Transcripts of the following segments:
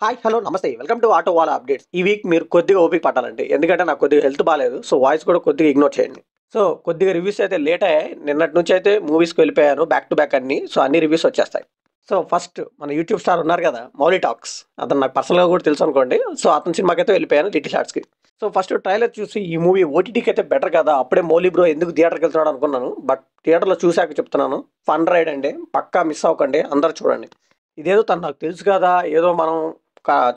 Hi hello నమస్తే welcome to auto వాళ్ళ updates. ఈ వీక్ మీరు కొద్దిగా ఓపిక పట్టాలండి, ఎందుకంటే నాకు కొద్దిగా హెల్త్ బాగాలేదు. సో వాయిస్ కూడా కొద్దిగా ఇగ్నోర్ చేయండి. సో కొద్దిగా రివ్యూస్ అయితే లేట్ అయ్యాయి. నిన్నటి నుంచి అయితే మూవీస్కి వెళ్ళిపోయాను బ్యాక్ టు బ్యాక్ అన్ని. సో అన్ని రివ్యూస్ వచ్చేస్తాయి. సో ఫస్ట్ మన యూట్యూబ్ స్టార్ ఉన్నారు కదా, మౌలి టాక్స్. అతను నాకు పర్సనల్గా కూడా తెలుసు అనుకోండి. సో అతని సినిమాకి అయితే వెళ్ళిపోయాను, లిటిల్ షార్ట్స్కి. సో ఫస్ట్ ట్రైలర్ చూసి ఈ మూవీ ఓటీటీకి అయితే బెటర్ కదా, అప్పుడే మౌలి బ్రో ఎందుకు థియేటర్కి వెళ్తున్నాడు అనుకున్నాను. బట్ థియేటర్లో చూశాక చెప్తున్నాను, ఫన్ రైడ్ అండి, పక్కా మిస్ అవ్వకండి, అందరూ చూడండి. ఇదేదో తను నాకు తెలుసు కదా, ఏదో మనం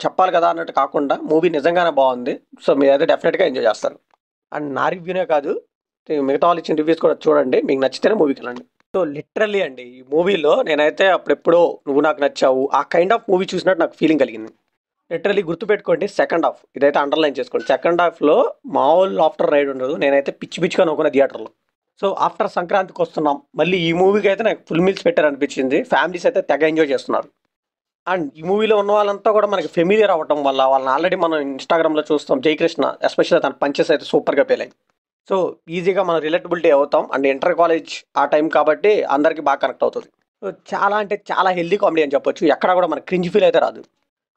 చెప్పాలి కదా అన్నట్టు కాకుండా మూవీ నిజంగానే బాగుంది. సో మీరైతే డెఫినెట్గా ఎంజాయ్ చేస్తారు. అండ్ నా రివ్యూనే కాదు, మిగతా వాళ్ళు ఇచ్చిన రివ్యూస్ కూడా చూడండి, మీకు నచ్చితేనే మూవీకి వెళ్ళండి. సో లిటరల్లీ అండి, ఈ మూవీలో నేనైతే అప్పుడెప్పుడో నువ్వు నాకు నచ్చావు ఆ కైండ్ ఆఫ్ మూవీ చూసినట్టు నాకు ఫీలింగ్ కలిగింది. లిటరల్లీ గుర్తుపెట్టుకోండి, సెకండ్ హాఫ్ ఇదైతే అండర్లైన్ చేసుకోండి. సెకండ్ హాఫ్లో మామూలు ఆఫ్టర్ రైడ్ ఉండదు. నేనైతే పిచ్చి పిచ్చిగా నవ్వుకున్న థియేటర్లో. సో ఆఫ్టర్ సంక్రాంతికి వస్తున్నాం, మళ్ళీ ఈ మూవీకి అయితే నాకు ఫుల్ మీల్స్ పెట్టారనిపించింది. ఫ్యామిలీస్ అయితే తెగ ఎంజాయ్ చేస్తున్నారు. అండ్ ఈ మూవీలో ఉన్న వాళ్ళంతా కూడా మనకి ఫెమిలియర్ అవ్వటం వల్ల వాళ్ళని ఆల్రెడీ మనం ఇన్స్టాగ్రామ్లో చూస్తాం. జయకృష్ణ ఎస్పెషల్లీ తన పంచెస్ అయితే సూపర్గా పేలాయి. సో ఈజీగా మనం రిలేటబిలిటీ అవుతాం. అండ్ ఇంటర్ కాలేజ్ ఆ టైం కాబట్టి అందరికీ బాగా కనెక్ట్ అవుతుంది. సో చాలా అంటే చాలా హెల్దీ కామెడీ అని చెప్పొచ్చు. ఎక్కడ కూడా మనకి క్రింజ్ ఫీల్ అయితే రాదు.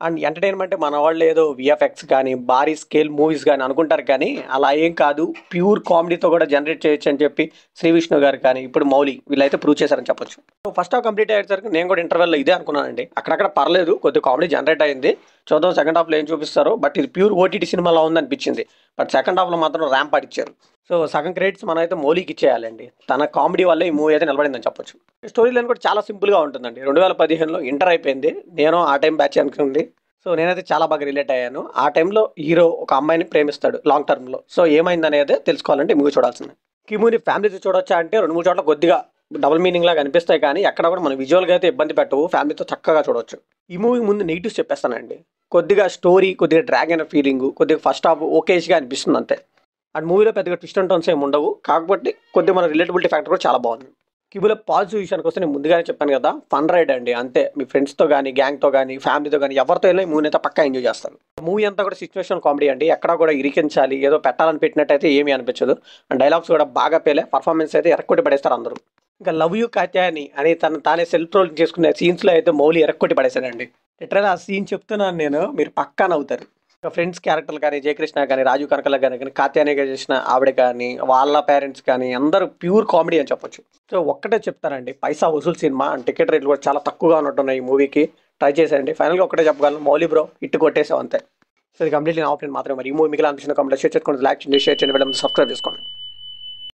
అండ్ ఎంటర్టైన్మెంట్ మన వాళ్ళు ఏదో విఎఫ్ఎక్స్ కానీ భారీ స్కేల్ మూవీస్ కానీ అనుకుంటారు, కానీ అలా ఏం కాదు. ప్యూర్ కామెడీతో కూడా జనరేట్ చేయొచ్చు అని చెప్పి శ్రీ విష్ణు గారు కానీ ఇప్పుడు మౌలి వీళ్ళైతే ప్రూవ్ చేశారని చెప్పొచ్చు. సో ఫస్ట్ హాఫ్ కంప్లీట్ అయ్యేసరికి నేను కూడా ఇంటర్వెల్లో ఇదే అనుకున్నానండి. అక్కడక్కడ పర్లేదు, కొద్దిగా కామెడీ జనరేట్ అయింది. చూద్దాం సెకండ్ హాఫ్లో ఏం చూపిస్తారో. బట్ ఇది ప్యూర్ ఓటీటీ సినిమాలో ఉంది అనిపించింది. బట్ సెకండ్ హాఫ్లో మాత్రం ర్యాంప్ ఆడిచ్చారు. సో సగం క్రెడిట్స్ మనం అయితే మౌలికి ఇచ్చేయాలండి. తన కామెడీ వల్ల ఈ మూవీ అయితే నిలబడిందని చెప్పొచ్చు. స్టోరీ లైన్ కూడా చాలా సింపుల్గా ఉంటుందండి. 2015లో ఇంటర్ అయిపోయింది, నేను ఆ టైం బ్యాచ్ అనుకుంది. సో నేనైతే చాలా బాగా రిలేట్ అయ్యాను. ఆ టైంలో హీరో ఒక అమ్మాయిని ప్రేమిస్తాడు లాంగ్ టర్మ్లో. సో ఏమైంది అనేది తెలుసుకోవాలంటే మూవీ చూడాల్సిందే. ఈ మూవీ ఫ్యామిలీతో చూడొచ్చా అంటే 2-3 చోట్ల కొద్దిగా డబుల్ మీనింగ్ లాగా అనిపిస్తాయి, కానీ ఎక్కడ కూడా మన విజువల్గా అయితే ఇబ్బంది పెట్టవు. ఫ్యామిలీతో చక్కగా చూడొచ్చు. ఈ మూవీ ముందు నెగిటివ్స్ చెప్పేస్తానండి. కొద్దిగా స్టోరీ కొద్దిగా డ్రాగ్ అయిన ఫీలింగ్, కొద్దిగా ఫస్ట్ హాఫ్ ఓకేష్గా అనిపిస్తుంది అంతే. అండ్ మూవీలో పెద్దగా ట్విస్ట్ అండ్ టర్న్స్ ఏమి ఉండవు, కాకపోతే కొద్దిగా మన రిలేటబిలిటీ ఫ్యాక్టర్ కూడా చాలా బాగుంది. కిబులో పాజిటివ్ విషయానికి వస్తే నేను ముందుగానే చెప్పాను కదా, ఫన్ రైడ్ అండి అంతే. మీ ఫ్రెండ్స్తో కానీ గ్యాంగ్తో కానీ ఫ్యామిలీతో కానీ ఎవరితో వెళ్ళి మూవీ అయితే పక్కా ఎంజాయ్ చేస్తారు. మూవీ అంతా కూడా సిచ్యువేషన్ కామెడీ అండి. ఎక్కడ కూడా ఇరికించాలి ఏదో పెట్టాలని పెట్టినట్టయితే ఏమీ అనిపించదు. అండ్ డైలాగ్స్ కూడా బాగా పేలే, పర్ఫార్మెన్స్ అయితే ఎరక్కొట్టి పడేస్తారు అందరూ. ఇంకా లవ్ యూ కాత్యాయని అని తానే సెల్ఫ్ రోల్ చేసుకునే సీన్స్లో అయితే మౌలి ఎరక్కొట్టి పడేశాడండి. లిటరల్ ఆ సీన్ చెప్తున్నాను నేను, మీరు పక్కా నవ్వుతారు. ఫ్రెండ్స్ క్యారెక్టర్లు కానీ జయకృష్ణ కానీ రాజీవ్ కనకల కానీ కాత్యాయనిగా చేసిన ఆవిడ కానీ వాళ్ళ పేరెంట్స్ కానీ అందరూ ప్యూర్ కామెడీ అని చెప్పొచ్చు. సో ఒక్కటే చెప్తానండి, పైసా వసూలు సినిమా. అండ్ టికెట్ రేట్లు కూడా చాలా తక్కువగా ఉన్నట్టున్నాయి ఈ మూవీకి. ట్రై చేసేయండి. ఫైనల్గా ఒకటే చెప్పగలను, మౌలి బ్రో ఇట్టు కొట్టేసాం అంతే. సో ఇది కంప్లీట్లీ నా ఆప్షన్ మాత్రమే. మరి ఈ మూవీ మీకు అనిపించిన కామెంట్ షేర్ చేసుకోండి, లైక్ చేయండి, షేర్ చేయండి, సబ్స్క్రైబ్ చేసుకోండి.